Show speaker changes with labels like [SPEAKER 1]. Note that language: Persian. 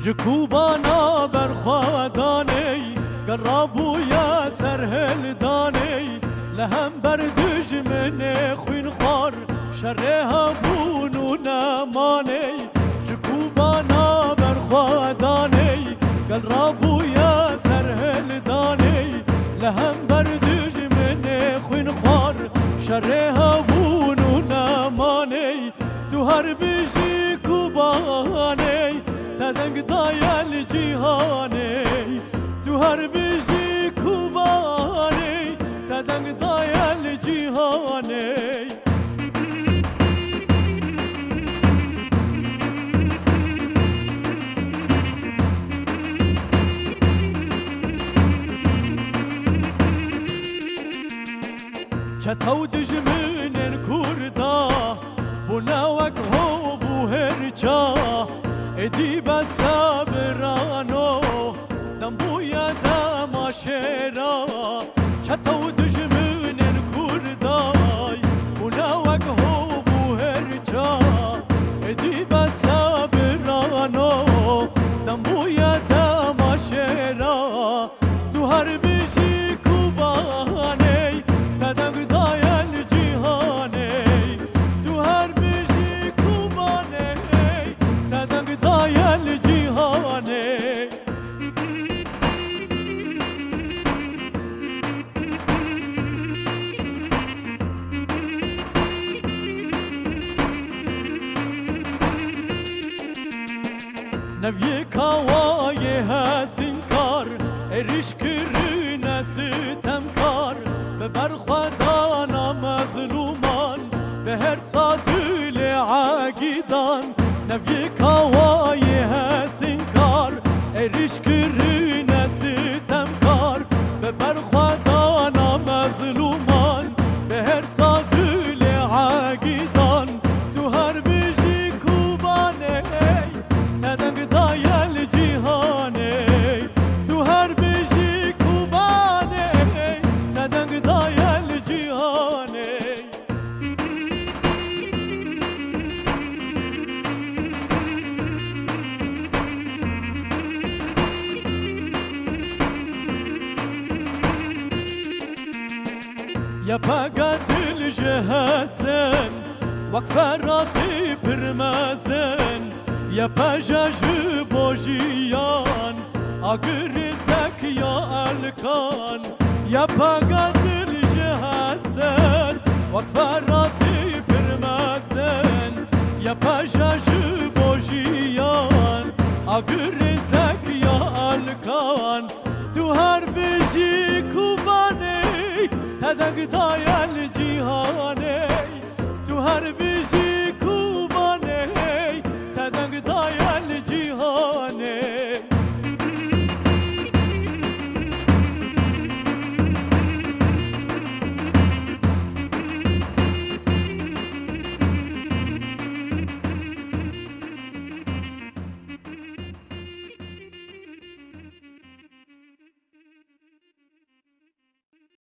[SPEAKER 1] جکوبانا برخوادانی قربو یا سرهل دانی لهم بردج من خوین خار شرها بونو نمانی جکوبانا برخوادانی قربو یا سرهل دانی لهم بردج من خوین خار شرها بونو نمانی تو هر بیشی کوبانی تدنگ دایل جیهانی تو هر بیشی کوبانی تدنگ دایل جیهانی چتاو دجمنن کردا بناوک هو و هرچا ادی بسابرانو دمبویا دماشرا چتاو دجمنن کردای بناوک هو و هرچا ادی بسابرانو دمبویا دماشرا تو هر بیشی کوبانی تدنگ دایل جیهانی تو هر بیشی کوبانی تدنگ دایل جیهانی نوی کاوای هسین کار اریش کرن ستم کار به برخوادان مظلومان به هر ساتول عاقدان نوی کاوای هسین کار اریش کرن ستم کار به برخوادان مظلومان به هر ساتول عاقدان تو هر بیشی کوبانه تدنگ دایل جیهانی تو هر بیشی کوبانه تدنگ دایل جیهانی یا پاگا دل جهازن وقفه راتی پرمازن یا پاجاج بوجیان آگر زکیا الکان یا پاگا دل جهازن وقفه راتی پرمازن یا پاجاج بوجیان آگر زکیا الکان تو هر بیشی کوبانی تدنگ دایل جیهانی تو هر بیشی